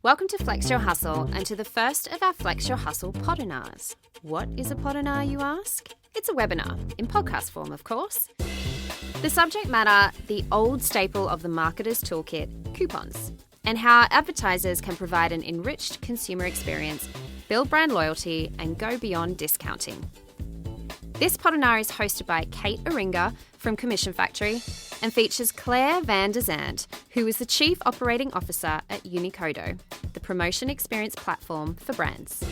Welcome to Flex Your Hustle and to the first of our Flex Your Hustle podinars. What is a podinar, you ask? It's a webinar, in podcast form, of course. The subject matter, the old staple of the marketer's toolkit, coupons, and how advertisers can provide an enriched consumer experience, build brand loyalty, and go beyond discounting. This podinar is hosted by Kate Aringa from Commission Factory and features Claire van der Zandt, who is the Chief Operating Officer at Unicodo, the promotion experience platform for brands.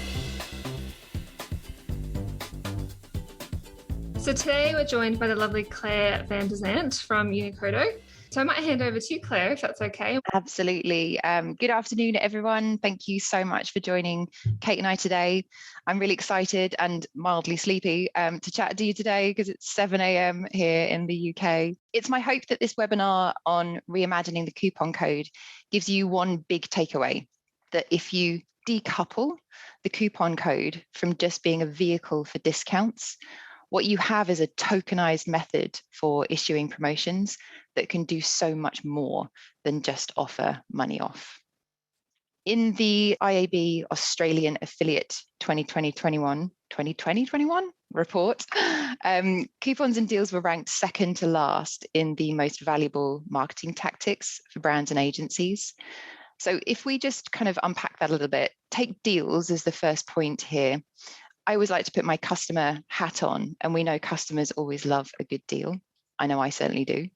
So today we're joined by the lovely Claire van der Zandt from Unicodo. So I might hand over to you, Claire, if that's okay. Absolutely. Good afternoon, everyone. Thank you so much for joining Kate and I today. I'm really excited and mildly sleepy to chat to you today because it's 7 a.m. here in the UK. It's my hope that this webinar on reimagining the coupon code gives you one big takeaway, that if you decouple the coupon code from just being a vehicle for discounts, what you have is a tokenized method for issuing promotions that can do so much more than just offer money off. In the IAB Australian Affiliate 2020-21 report, coupons and deals were ranked second to last in the most valuable marketing tactics for brands and agencies. So if we just kind of unpack that a little bit, take deals as the first point here. I always like to put my customer hat on, and we know customers always love a good deal. I know I certainly do.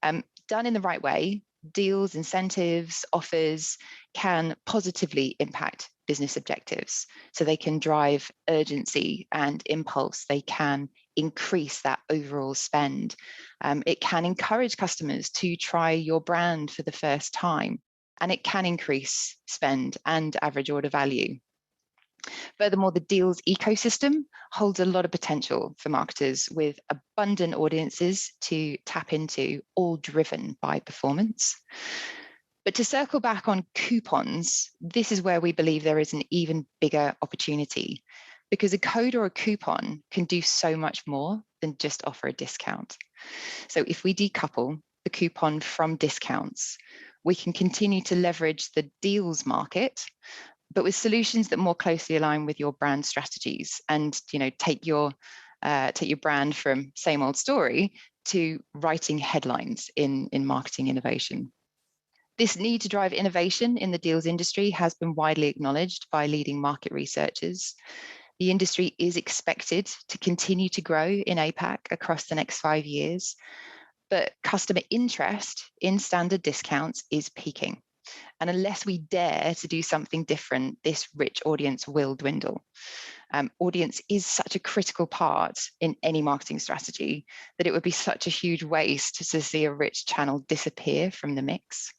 Done in the right way, deals, incentives, offers can positively impact business objectives. So they can drive urgency and impulse. They can increase that overall spend. It can encourage customers to try your brand for the first time, and it can increase spend and average order value. Furthermore, the deals ecosystem holds a lot of potential for marketers with abundant audiences to tap into, all driven by performance. But to circle back on coupons, this is where we believe there is an even bigger opportunity, because a code or a coupon can do so much more than just offer a discount. So if we decouple the coupon from discounts, we can continue to leverage the deals market, but with solutions that more closely align with your brand strategies and, take your brand from same old story to writing headlines in marketing innovation. This need to drive innovation in the deals industry has been widely acknowledged by leading market researchers. The industry is expected to continue to grow in APAC across the next 5 years, but customer interest in standard discounts is peaking. And unless we dare to do something different, this rich audience will dwindle. Audience is such a critical part in any marketing strategy that it would be such a huge waste to see a rich channel disappear from the mix.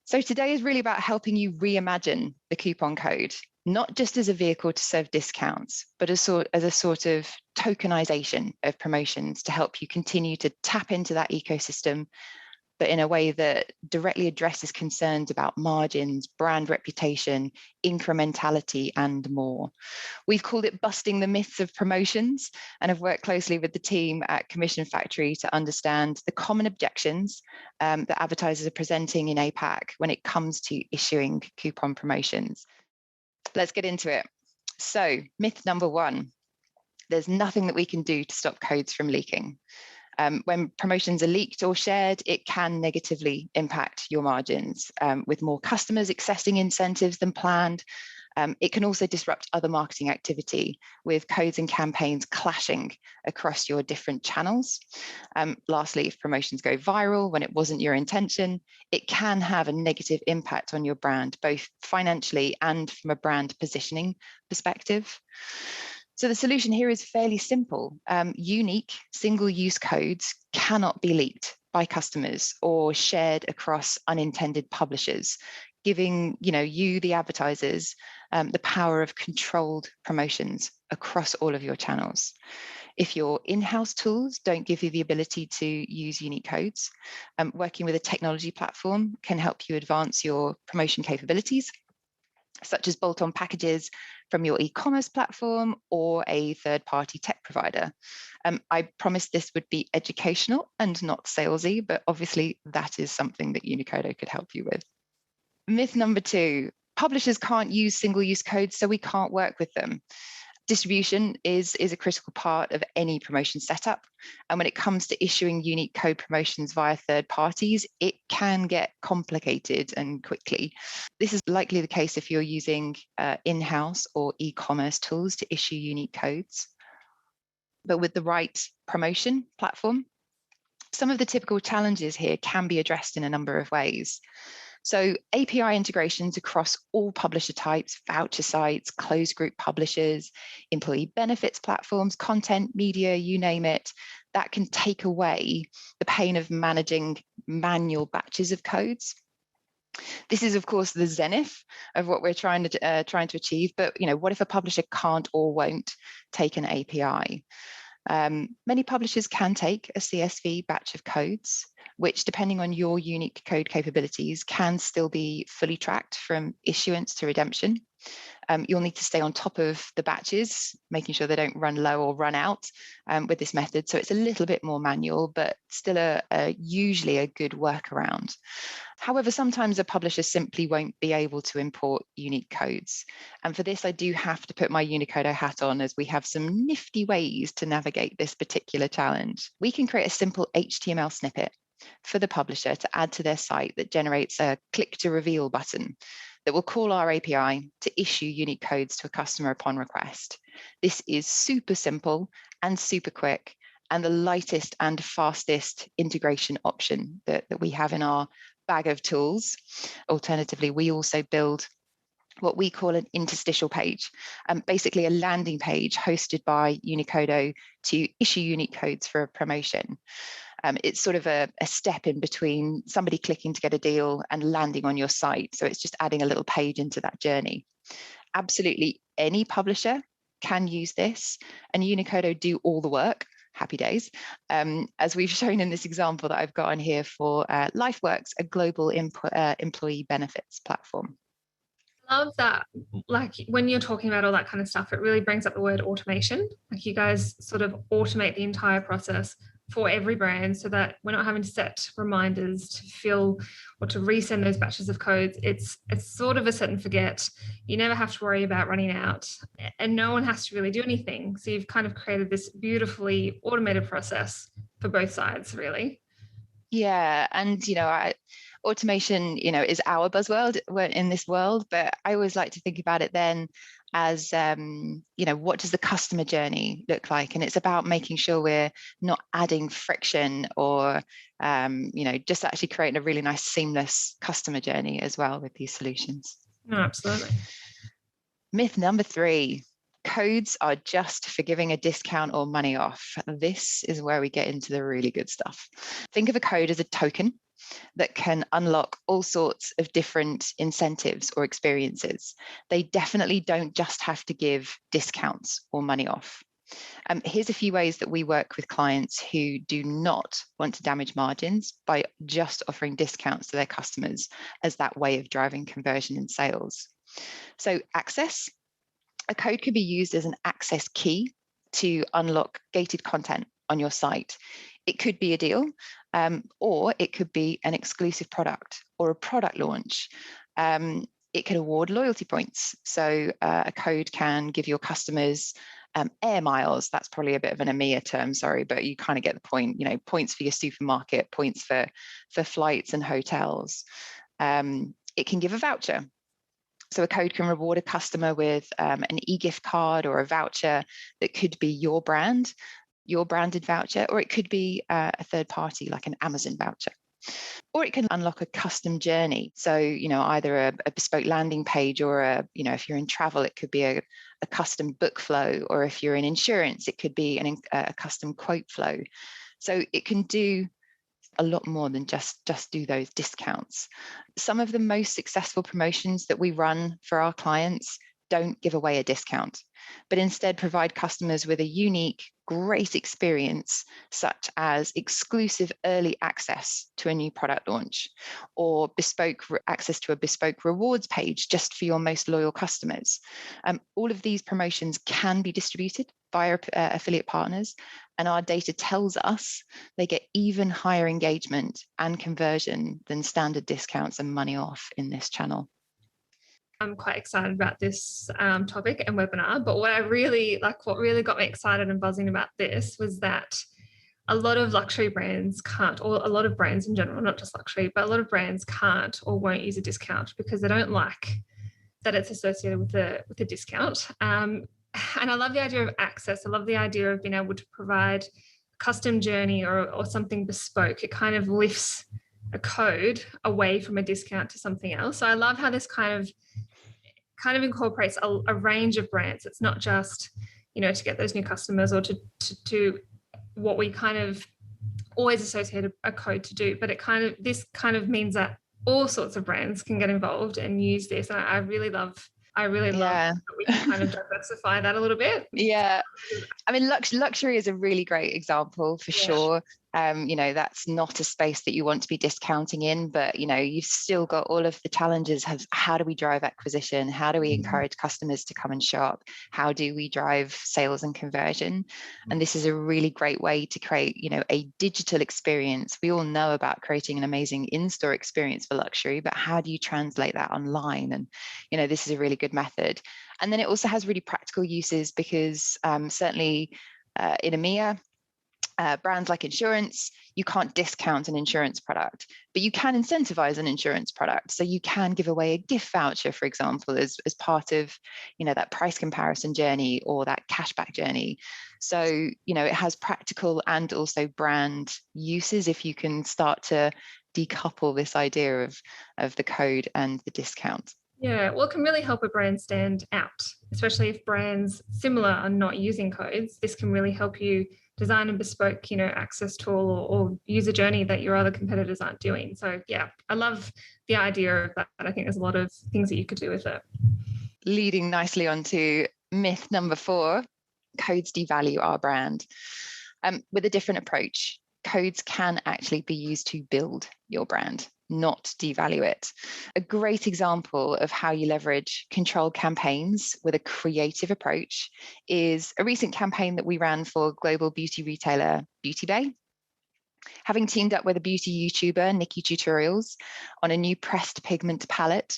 So today is really about helping you reimagine the coupon code, not just as a vehicle to serve discounts, but as a sort of tokenization of promotions to help you continue to tap into that ecosystem, but in a way that directly addresses concerns about margins, brand reputation, incrementality, and more. We've called it busting the myths of promotions, and have worked closely with the team at Commission Factory to understand the common objections that advertisers are presenting in APAC when it comes to issuing coupon promotions. Let's get into it. So, myth number one, there's nothing that we can do to stop codes from leaking. When promotions are leaked or shared, it can negatively impact your margins. With more customers accessing incentives than planned, it can also disrupt other marketing activity with codes and campaigns clashing across your different channels. Lastly, if promotions go viral when it wasn't your intention, it can have a negative impact on your brand, both financially and from a brand positioning perspective. So the solution here is fairly simple. Unique single-use codes cannot be leaked by customers or shared across unintended publishers, giving you, the advertisers, the power of controlled promotions across all of your channels. If your in-house tools don't give you the ability to use unique codes, working with a technology platform can help you advance your promotion capabilities, such as bolt-on packages from your e-commerce platform or a third-party tech provider. I promised this would be educational and not salesy, but obviously that is something that Unicodo could help you with. Myth number 2, publishers can't use single-use codes, so we can't work with them. Distribution is a critical part of any promotion setup. And when it comes to issuing unique code promotions via third parties, it can get complicated and quickly. This is likely the case if you're using in-house or e-commerce tools to issue unique codes. But with the right promotion platform, some of the typical challenges here can be addressed in a number of ways. So API integrations across all publisher types, voucher sites, closed group publishers, employee benefits platforms, content, media, you name it, that can take away the pain of managing manual batches of codes. This is, of course, the zenith of what we're trying to achieve. But what if a publisher can't or won't take an API? Many publishers can take a CSV batch of codes, which, depending on your unique code capabilities, can still be fully tracked from issuance to redemption. You'll need to stay on top of the batches, making sure they don't run low or run out with this method. So it's a little bit more manual, but still usually a good workaround. However, sometimes a publisher simply won't be able to import unique codes. And for this, I do have to put my Unicodo hat on, as we have some nifty ways to navigate this particular challenge. We can create a simple HTML snippet for the publisher to add to their site that generates a click to reveal button that will call our API to issue unique codes to a customer upon request. This is super simple and super quick, and the lightest and fastest integration option that we have in our bag of tools. Alternatively, we also build what we call an interstitial page, basically a landing page hosted by Unicodo to issue unique codes for a promotion. It's sort of a step in between somebody clicking to get a deal and landing on your site. So it's just adding a little page into that journey. Absolutely any publisher can use this, and Unicodo do all the work. Happy days. As we've shown in this example that I've got on here for LifeWorks, a global employee benefits platform. Love that. Like, when you're talking about all that kind of stuff, it really brings up the word automation. Like, you guys sort of automate the entire process for every brand so that we're not having to set reminders to fill or to resend those batches of codes. It's sort of a set and forget. You never have to worry about running out, and no one has to really do anything. So you've kind of created this beautifully automated process for both sides, really. Yeah, and automation, is our buzzword in this world, but I always like to think about it then as, what does the customer journey look like? And it's about making sure we're not adding friction or, just actually creating a really nice seamless customer journey as well with these solutions. No, absolutely. Myth number 3. Codes are just for giving a discount or money off. This is where we get into the really good stuff. Think of a code as a token that can unlock all sorts of different incentives or experiences. They definitely don't just have to give discounts or money off. Here's a few ways that we work with clients who do not want to damage margins by just offering discounts to their customers as that way of driving conversion and sales. So access. A code could be used as an access key to unlock gated content on your site. It could be a deal, or it could be an exclusive product or a product launch. It could award loyalty points. So a code can give your customers air miles. That's probably a bit of an EMEA term, sorry, but you kind of get the point. Points for your supermarket, points for flights and hotels. It can give a voucher. So a code can reward a customer with an e-gift card or a voucher that could be your brand, your branded voucher, or it could be a third party like an Amazon voucher. Or it can unlock a custom journey. So, either a bespoke landing page or if you're in travel, it could be a custom book flow, or if you're in insurance, it could be a custom quote flow. So it can do a lot more than just do those discounts. Some of the most successful promotions that we run for our clients don't give away a discount, but instead provide customers with a unique, great experience, such as exclusive early access to a new product launch, or bespoke access to a bespoke rewards page just for your most loyal customers. All of these promotions can be distributed via affiliate partners, And our data tells us they get even higher engagement and conversion than standard discounts and money off in this channel. I'm quite excited about this topic and webinar, but what really got me excited and buzzing about this was that a lot of luxury brands can't, or a lot of brands in general, not just luxury, but a lot of brands can't or won't use a discount because they don't like that it's associated with a discount. And I love the idea of access. I love the idea of being able to provide a custom journey or something bespoke. It kind of lifts a code away from a discount to something else. So I love how this kind of incorporates a range of brands. It's not just, to get those new customers or to do what we kind of always associate a code to do, but this kind of means that all sorts of brands can get involved and use this. And I really love that we can kind of diversify that a little bit. Yeah. I mean, luxury is a really great example for sure. That's not a space that you want to be discounting in, but, you've still got all of the challenges of how do we drive acquisition? How do we encourage customers to come and shop? How do we drive sales and conversion? And this is a really great way to create, a digital experience. We all know about creating an amazing in-store experience for luxury, but how do you translate that online? And, this is a really good method. And then it also has really practical uses because certainly in EMEA, brands like insurance, you can't discount an insurance product, but you can incentivize an insurance product. So you can give away a gift voucher, for example, as part of, that price comparison journey or that cashback journey. So, it has practical and also brand uses if you can start to decouple this idea of the code and the discount. Yeah, well, it can really help a brand stand out, especially if brands similar are not using codes. This can really help you design a bespoke, access tool or user journey that your other competitors aren't doing. So yeah, I love the idea of that. I think there's a lot of things that you could do with it. Leading nicely onto myth number 4, codes devalue our brand. With a different approach, codes can actually be used to build your brand, not devalue it. A great example of how you leverage controlled campaigns with a creative approach is a recent campaign that we ran for global beauty retailer Beauty Bay. Having teamed up with a beauty YouTuber, Nikki Tutorials, on a new pressed pigment palette,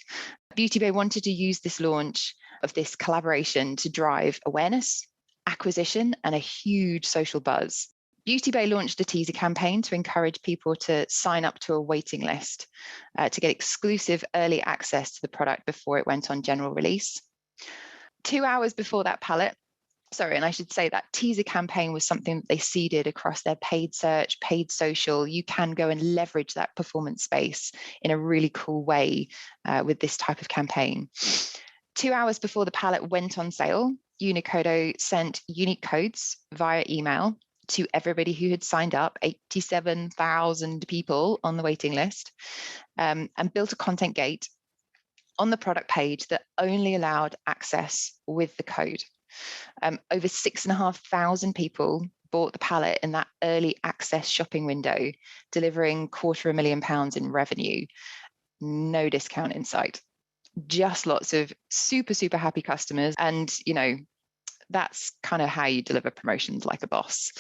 Beauty Bay wanted to use this launch of this collaboration to drive awareness, acquisition, and a huge social buzz. Beauty Bay launched a teaser campaign to encourage people to sign up to a waiting list to get exclusive early access to the product before it went on general release. 2 hours before that palette, and I should say that teaser campaign was something that they seeded across their paid search, paid social. You can go and leverage that performance space in a really cool way with this type of campaign. 2 hours before the palette went on sale, Unicodo sent unique codes via email to everybody who had signed up, 87,000 people on the waiting list, and built a content gate on the product page that only allowed access with the code. Over 6,500 people bought the palette in that early access shopping window, delivering £250,000 in revenue. No discount in sight. Just lots of super, super happy customers. And, that's kind of how you deliver promotions like a boss.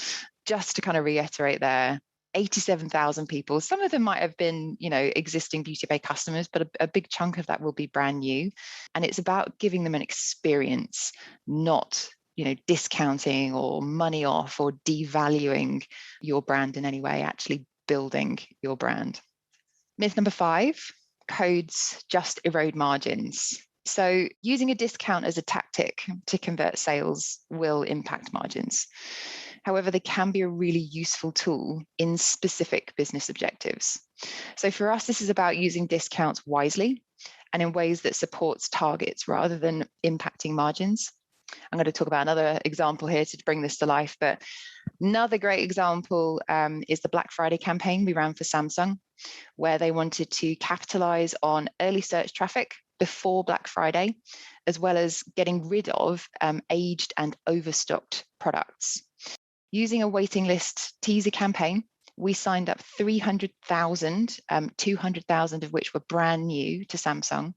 Just to kind of reiterate there, 87,000 people, some of them might have been, existing Beauty Bay customers, but a big chunk of that will be brand new. And it's about giving them an experience, not, discounting or money off or devaluing your brand in any way, actually building your brand. Myth number 5, codes just erode margins. So using a discount as a tactic to convert sales will impact margins. However, they can be a really useful tool in specific business objectives. So for us, this is about using discounts wisely and in ways that supports targets rather than impacting margins. I'm going to talk about another example here to bring this to life, but another great example is the Black Friday campaign we ran for Samsung, where they wanted to capitalize on early search traffic before Black Friday, as well as getting rid of aged and overstocked products. Using a waiting list teaser campaign, we signed up 300,000, 200,000 of which were brand new to Samsung,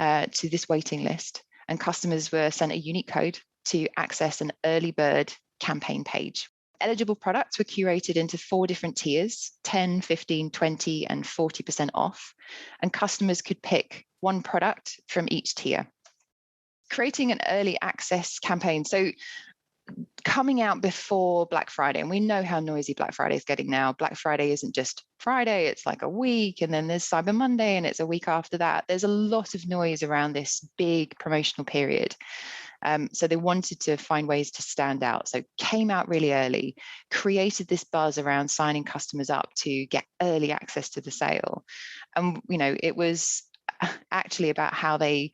to this waiting list. And customers were sent a unique code to access an early bird campaign page. Eligible products were curated into 4 different tiers: 10, 15, 20, and 40% off. And customers could pick one product from each tier. Creating an early access campaign. So coming out before Black Friday, and we know how noisy Black Friday is getting now. Black Friday isn't just Friday, it's like a week, and then there's Cyber Monday, and it's a week after that. There's a lot of noise around this big promotional period. So they wanted to find ways to stand out. So came out really early, created this buzz around signing customers up to get early access to the sale. And, it was actually about how they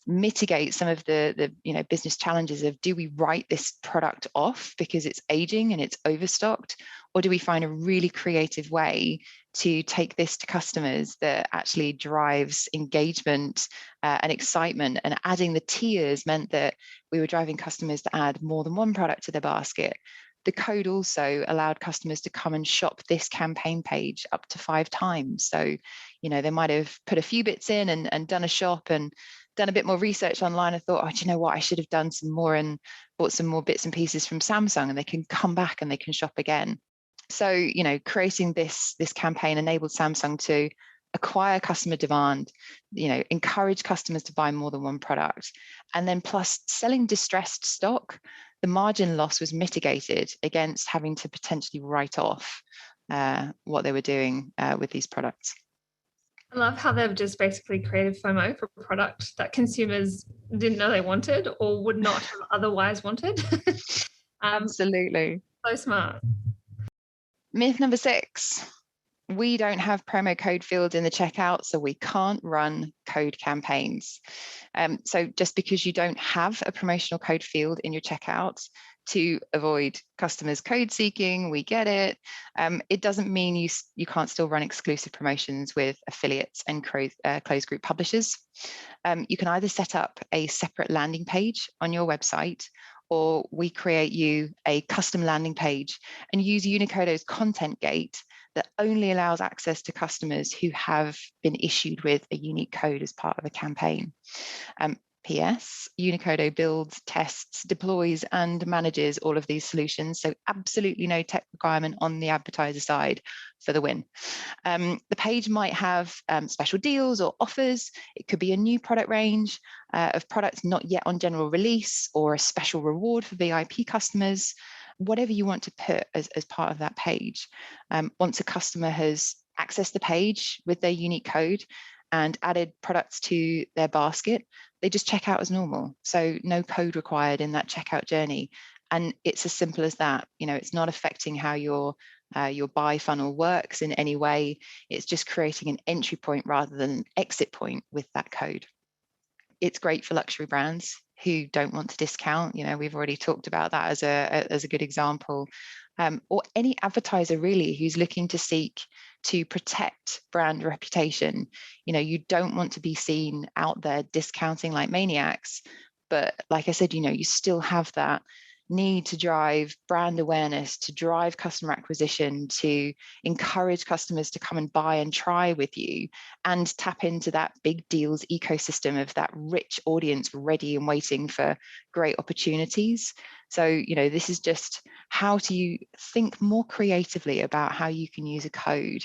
mitigate some of the business challenges of, do we write this product off because it's aging and it's overstocked, or do we find a really creative way to take this to customers that actually drives engagement and excitement? And adding the tiers meant that we were driving customers to add more than one product to their basket. The code also allowed customers to come and shop this campaign page up to 5 times. So, they might have put a few bits in and done a shop and done a bit more research online and thought, oh, do you know what, I should have done some more and bought some more bits and pieces from Samsung, and they can come back and they can shop again. So, creating this campaign enabled Samsung to acquire customer demand, encourage customers to buy more than one product, and then plus selling distressed stock, the margin loss was mitigated against having to potentially write off what they were doing with these products. I love how they've just basically created FOMO for a product that consumers didn't know they wanted or would not have otherwise wanted. Absolutely. So smart. Myth number 6. We don't have promo code fields in the checkout, so we can't run code campaigns. So just because you don't have a promotional code field in your checkout, to avoid customers code seeking, we get it. It doesn't mean you can't still run exclusive promotions with affiliates and closed group publishers. You can either set up a separate landing page on your website, or we create you a custom landing page and use Unicodo's content gate that only allows access to customers who have been issued with a unique code as part of a campaign. PS, Unicodo builds, tests, deploys, and manages all of these solutions. So absolutely no tech requirement on the advertiser side for the win. The page might have special deals or offers. It could be a new product range of products not yet on general release, or a special reward for VIP customers, whatever you want to put as part of that page. Once a customer has accessed the page with their unique code and added products to their basket, they just check out as normal. So no code required in that checkout journey. And it's as simple as that. It's not affecting how your buy funnel works in any way. It's just creating an entry point rather than an exit point with that code. It's great for luxury brands who don't want to discount. We've already talked about that as a good example. Or any advertiser really who's looking to seek to protect brand reputation. You don't want to be seen out there discounting like maniacs, but like I said, you still have that need to drive brand awareness, to drive customer acquisition, to encourage customers to come and buy and try with you, and tap into that big deals ecosystem of that rich audience ready and waiting for great opportunities. So, this is just how do you think more creatively about how you can use a code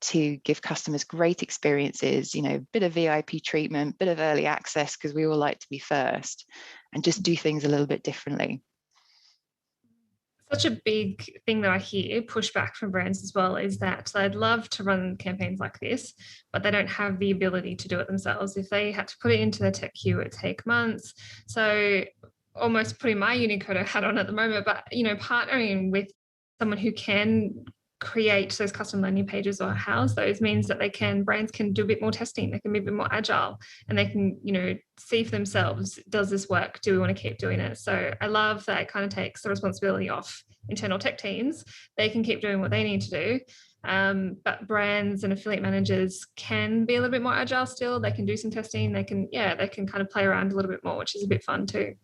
to give customers great experiences, a bit of VIP treatment, bit of early access, because we all like to be first, and just do things a little bit differently. Such a big thing that I hear pushback from brands as well is that they'd love to run campaigns like this, but they don't have the ability to do it themselves. If they had to put it into their tech queue, it'd take months. So almost putting my Unicodo hat on at the moment, but partnering with someone who can create those custom landing pages or house those means that brands can do a bit more testing, they can be a bit more agile, and they can see for themselves, does this work, do we want to keep doing it? So I love that it kind of takes the responsibility off internal tech teams. They can keep doing what they need to do, but brands and affiliate managers can be a little bit more agile still. They can do some testing, they can kind of play around a little bit more, which is a bit fun too.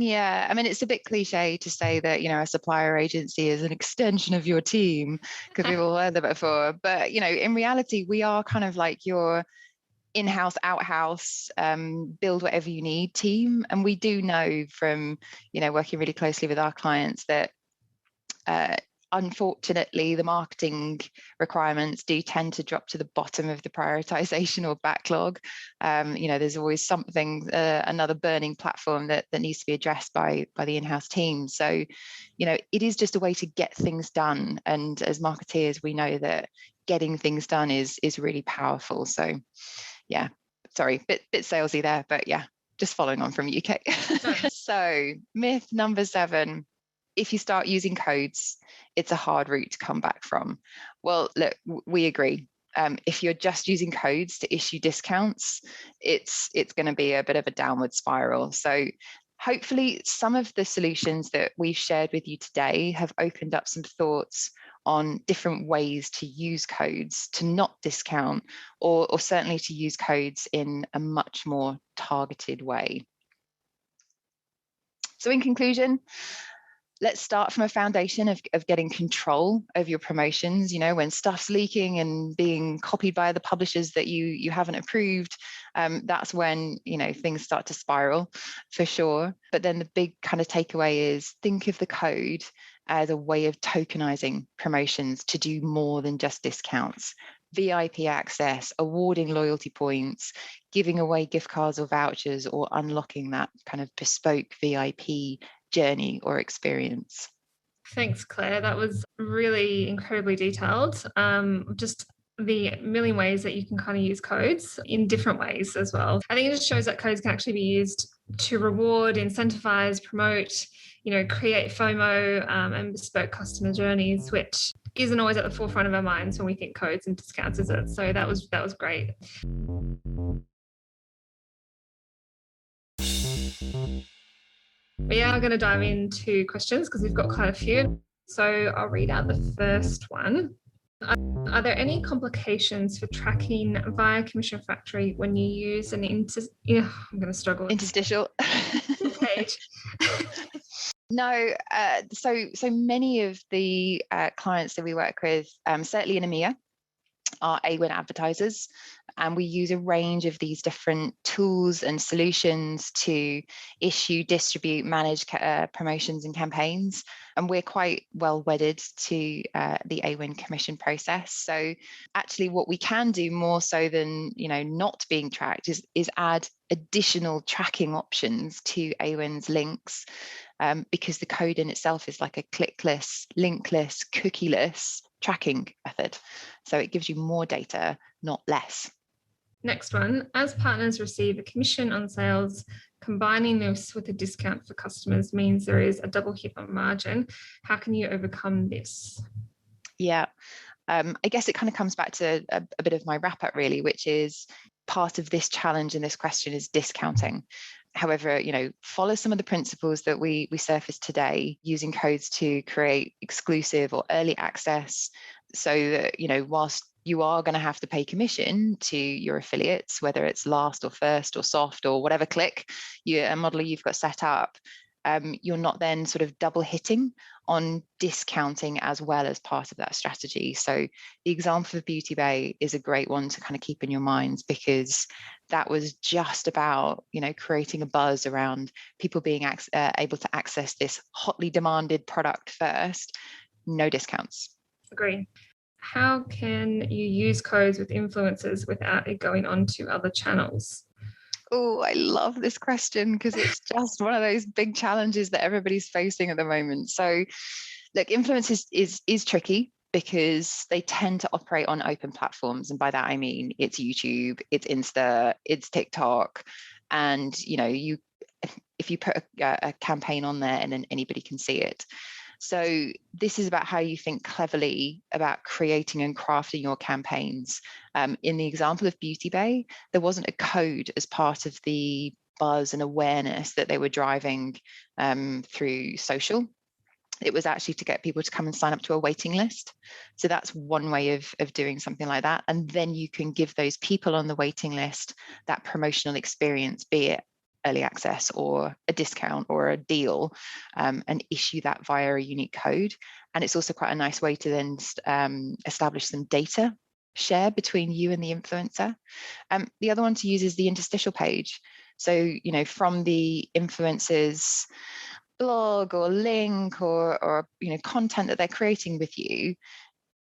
Yeah, I mean, it's a bit cliche to say that, a supplier agency is an extension of your team, because we've all heard that before. But, in reality, we are kind of like your in-house, out-house, build whatever you need team. And we do know from, working really closely with our clients that Unfortunately, the marketing requirements do tend to drop to the bottom of the prioritization or backlog. There's always something, another burning platform that needs to be addressed by the in-house team. So, it is just a way to get things done. And as marketeers, we know that getting things done is really powerful. So, yeah, sorry, bit salesy there, but yeah, just following on from UK. So, myth number 7. If you start using codes, it's a hard route to come back from. Well, look, we agree. If you're just using codes to issue discounts, it's going to be a bit of a downward spiral. So hopefully some of the solutions that we've shared with you today have opened up some thoughts on different ways to use codes to not discount, or certainly to use codes in a much more targeted way. So in conclusion, let's start from a foundation of getting control over your promotions. When stuff's leaking and being copied by the publishers that you haven't approved, that's when, things start to spiral for sure. But then the big kind of takeaway is think of the code as a way of tokenizing promotions to do more than just discounts. VIP access, awarding loyalty points, giving away gift cards or vouchers, or unlocking that kind of bespoke VIP journey or experience. Thanks, Claire. That was really incredibly detailed. Just the million ways that you can kind of use codes in different ways as well. I think it just shows that codes can actually be used to reward, incentivize, promote, create FOMO and bespoke customer journeys, which isn't always at the forefront of our minds when we think codes and discounts, is it? So that was great. We are going to dive into questions because we've got quite a few. So I'll read out the first one. Are there any complications for tracking via Commission Factory when you use an I'm going to struggle. Interstitial page? No, so many of the clients that we work with, certainly in EMEA, are AWIN advertisers, and we use a range of these different tools and solutions to issue, distribute, manage promotions and campaigns. And we're quite well wedded to the AWIN commission process. So actually what we can do more so than not being tracked is add additional tracking options to AWIN's links, because the code in itself is like a clickless, linkless, cookieless tracking method. So it gives you more data, not less. Next one, as partners receive a commission on sales, combining this with a discount for customers means there is a double hit on margin. How can you overcome this? Yeah, I guess it kind of comes back to a bit of my wrap up really, which is part of this challenge and this question is discounting. However, follow some of the principles that we surfaced today, using codes to create exclusive or early access, so that, whilst you are going to have to pay commission to your affiliates, whether it's last or first or soft or whatever a model you've got set up, you're not then sort of double hitting on discounting as well as part of that strategy. So the example of Beauty Bay is a great one to kind of keep in your minds, because that was just about, creating a buzz around people being able to access this hotly demanded product first, no discounts. Agree. How can you use codes with influencers without it going on to other channels? Oh, I love this question because it's just one of those big challenges that everybody's facing at the moment. So look, influence is tricky because they tend to operate on open platforms. And by that, I mean, it's YouTube, it's Insta, it's TikTok. And, if you put a campaign on there and then anybody can see it. So this is about how you think cleverly about creating and crafting your campaigns. In the example of Beauty Bay, there wasn't a code as part of the buzz and awareness that they were driving through social. It was actually to get people to come and sign up to a waiting list. So that's one way of doing something like that. And then you can give those people on the waiting list that promotional experience, be it early access or a discount or a deal, and issue that via a unique code. And it's also quite a nice way to then establish some data share between you and the influencer. The other one to use is the interstitial page. So, from the influencers blog or link or content that they're creating with you,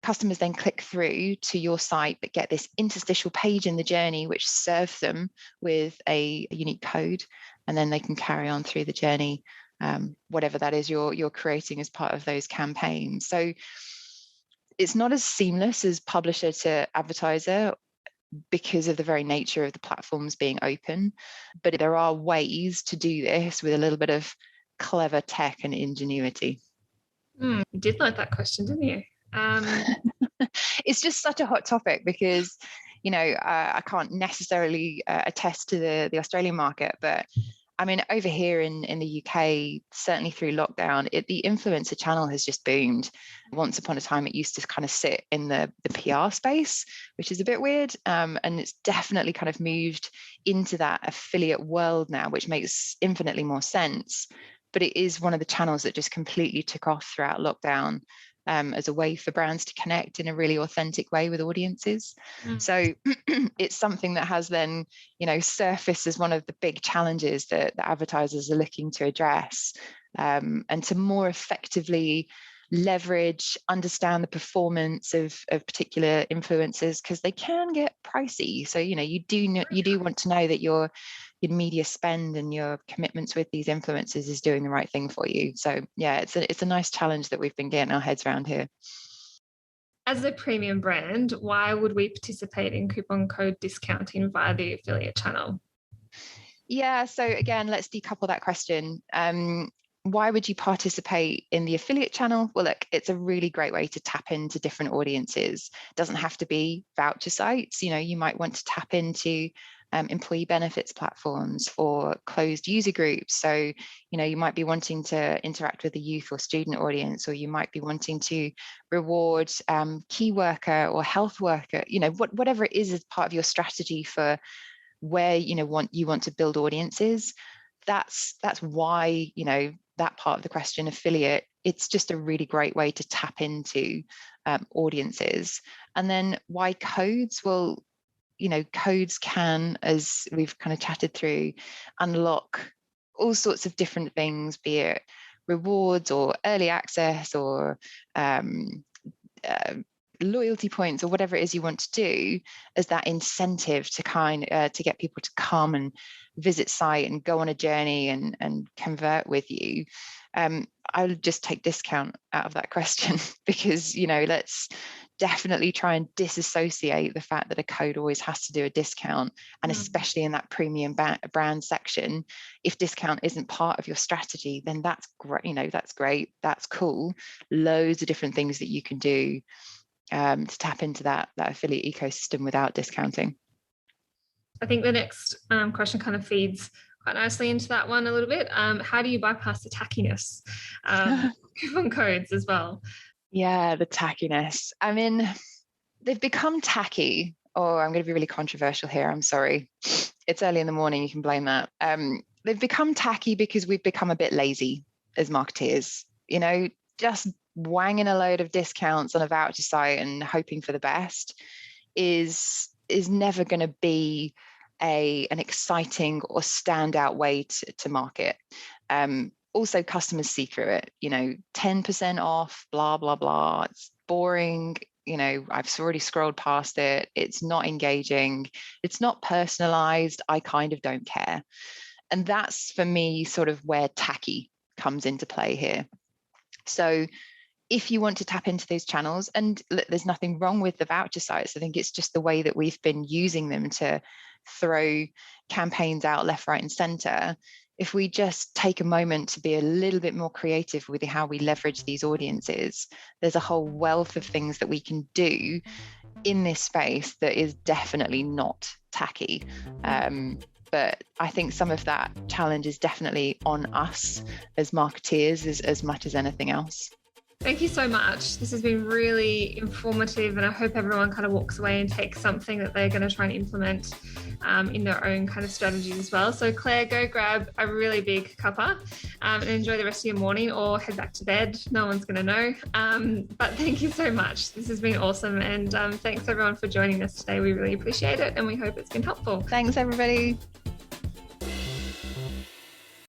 customers then click through to your site but get this interstitial page in the journey which serves them with a unique code, and then they can carry on through the journey, whatever that is you're creating as part of those campaigns. So it's not as seamless as publisher to advertiser because of the very nature of the platforms being open, but there are ways to do this with a little bit of clever tech and ingenuity. You did like that question, didn't you? It's just such a hot topic because, I can't necessarily attest to the Australian market, but I mean, over here in the UK, certainly through lockdown, the influencer channel has just boomed. Once upon a time, it used to kind of sit in the PR space, which is a bit weird. And it's definitely kind of moved into that affiliate world now, which makes infinitely more sense. But it is one of the channels that just completely took off throughout lockdown, as a way for brands to connect in a really authentic way with audiences. So it's something that has then, surfaced as one of the big challenges that the advertisers are looking to address, and to more effectively leverage, understand the performance of particular influencers, because they can get pricey. So, you do want to know that your media spend and your commitments with these influencers is doing the right thing for you. So yeah, it's a nice challenge that we've been getting our heads around here. As a premium brand, why would we participate in coupon code discounting via the affiliate channel? Yeah, so again, let's decouple that question. Why would you participate in the affiliate channel? Well, look, it's a really great way to tap into different audiences. It doesn't have to be voucher sites. You might want to tap into employee benefits platforms or closed user groups. So, you might be wanting to interact with a youth or student audience, or you might be wanting to reward key worker or health worker, whatever it is as part of your strategy for where, you want to build audiences. That's why, that part of the question, affiliate, it's just a really great way to tap into audiences. And then why codes? Well, codes can, as we've kind of chatted through, unlock all sorts of different things, be it rewards or early access or loyalty points or whatever it is you want to do as that incentive to to get people to come and visit site and go on a journey and convert with you. I would just take discount out of that question because, let's definitely try and disassociate the fact that a code always has to do a discount. And especially in that premium brand section, if discount isn't part of your strategy, then that's great. That's great. That's cool. Loads of different things that you can do to tap into that affiliate ecosystem without discounting. I think the next question kind of feeds quite nicely into that one a little bit. How do you bypass the tackiness coupon codes as well? Yeah, the tackiness. I mean, they've become tacky. Oh, I'm going to be really controversial here. I'm sorry. It's early in the morning. You can blame that. They've become tacky because we've become a bit lazy as marketeers. Just wanging a load of discounts on a voucher site and hoping for the best is never going to be an exciting or standout way to market. Also, customers see through it, 10% off, blah, blah, blah. It's boring. I've already scrolled past it. It's not engaging. It's not personalized. I kind of don't care. And that's, for me, sort of where tacky comes into play here. So if you want to tap into those channels, and there's nothing wrong with the voucher sites, I think it's just the way that we've been using them to throw campaigns out left, right, and center. If we just take a moment to be a little bit more creative with how we leverage these audiences, there's a whole wealth of things that we can do in this space that is definitely not tacky. But I think some of that challenge is definitely on us as marketeers as much as anything else. Thank you so much. This has been really informative, and I hope everyone kind of walks away and takes something that they're going to try and implement in their own kind of strategies as well. So Claire, go grab a really big cuppa and enjoy the rest of your morning, or head back to bed. No one's going to know. But thank you so much. This has been awesome. And thanks everyone for joining us today. We really appreciate it, and we hope it's been helpful. Thanks, everybody.